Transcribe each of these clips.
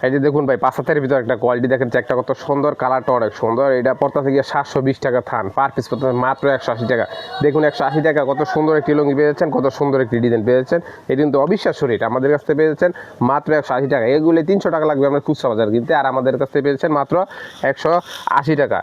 এই যে দেখুন ভাই 5 হাতের ভিতর একটা কোয়ালিটি দেখেন, একটা কত সুন্দর, কালারটা অনেক সুন্দর। এটা পড়তেছে গিয়ে 720 টাকা থান, পার পিস পড়তেছে মাত্র 180 টাকা। দেখুন 180 টাকা কত সুন্দর একটি লুঙ্গি পেয়েছেন, কত সুন্দর একটি ডিজাইন পেয়েছেন। এটা কিন্তু অবিশ্বাস্য রেট, আমাদের কাছ থেকে পেয়েছেন মাত্র 180 টাকা। এগুলি 300 টাকা লাগবে আমরা খুচরা বাজার কিনতে, আর আমাদের কাছ থেকে পেয়েছেন মাত্র 180 টাকা।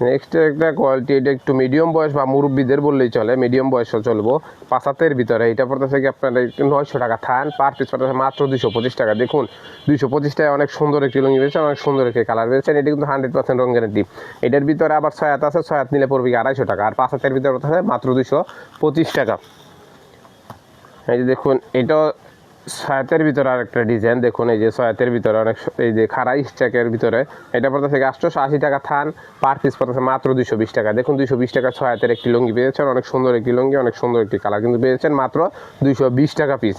নেক্সট একটা কোয়ালিটি, এটা একটু মিডিয়াম বয়স বা মুরব্বীদের বললেই চলে, মিডিয়াম বয়সও চলবো। 5 হাতের ভিতরে এটা পড়তেছে কি আপনার 900 টাকা থান, পার পিস পড়তেছে মাত্র 225 টাকা। দেখুন 225 টাকায় অনেক সুন্দর একটি লুঙ্গি পেয়েছেন, অনেক সুন্দর একটি কালার পেয়েছেন। এটা কিন্তু 100% রং গ্যারান্টি। এটার ভিতরে আবার 6 হাত আছে, 6 হাত নিলে পড়বে 250 টাকা, আর 5 হাতের ভিতরে পড়তেছে মাত্র 225 টাকা। এই যে দেখুন এটা 6 হাতের ভিতরে আর একটা ডিজাইন, দেখুন এই যে 6 হাতের ভিতরে অনেক, এই যে খাড়া স্ট্যাকের ভিতরে এটা পড়তেছে 880 টাকা থান, পার পিস পড়তেছে মাত্র 220 টাকা। দেখুন 220 টাকা 6 হাতের একটি লুঙ্গি পেয়েছেন, অনেক সুন্দর একটি লুঙ্গি, অনেক সুন্দর একটি কালার কিন্তু পেয়েছেন মাত্র 220 টাকা পিস।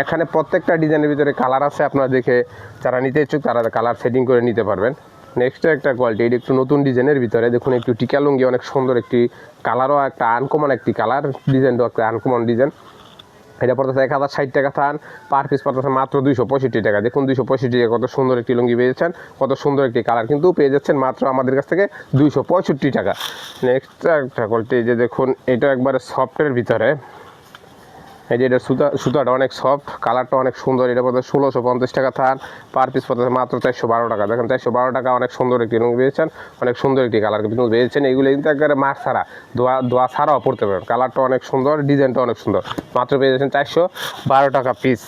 এখানে প্রত্যেকটা ডিজাইনের ভিতরে কালার আছে, আপনারা দেখে যারা নিতে ইচ্ছুক তারা কালার সেটিং করে নিতে পারবেন। নেক্সট একটা কোয়ালিটি, এটা একটু নতুন ডিজাইনের ভিতরে, দেখুন একটু টিকা লুঙ্গি, অনেক সুন্দর একটি কালারও, একটা আনকমন একটি কালার, ডিজাইনটাও একটা আনকমন ডিজাইন। এটা পড়তেছে 1060 টাকা থান, পার পিস পড়তেছে মাত্র 265 টাকা। দেখুন 265 টাকা কত সুন্দর একটি লুঙ্গি পেয়েছেন, কত সুন্দর একটি কালার কিন্তু পেয়ে যাচ্ছেন মাত্র আমাদের কাছ থেকে 265 টাকা। নেক্সট একটা কোয়ালিটি, যে দেখুন এটা একবারে সফটের ভিতরে, এই যে এটা সুতাটা অনেক সফট, কালারটা অনেক সুন্দর। এটা পড়তে 1650 টাকা থান, পার পিস পড়তেছে মাত্র 412 টাকা। দেখেন 412 টাকা, অনেক সুন্দর একটি লুঙ্গি পেয়েছেন, অনেক সুন্দর একটি কালার কিন্তু পেয়েছেন। এগুলো কিন্তু একবারে মার ছাড়া, দোয়া ছাড়াও পড়তে পারেন। কালারটা অনেক সুন্দর, ডিজাইনটা অনেক সুন্দর, মাত্র পেয়ে যাচ্ছেন 412 টাকা পিস।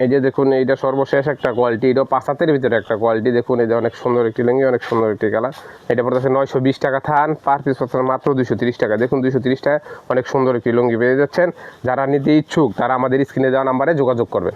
এই যে দেখুন এইটা সর্বশেষ একটা কোয়ালিটি, এটা 5 হাতের ভিতরে একটা কোয়ালিটি। দেখুন এই যে অনেক সুন্দর একটি লুঙ্গি, অনেক সুন্দর একটি কালার। এটা পড়তেছে 920 টাকা থান, পার পিস পড়তেছে মাত্র 230 টাকা। দেখুন 230 টাকা অনেক সুন্দর একটি লুঙ্গি পেয়ে যাচ্ছেন। যারা নিতে ইচ্ছুক তারা আমাদের স্ক্রিনে দেওয়া নাম্বারে যোগাযোগ করবেন।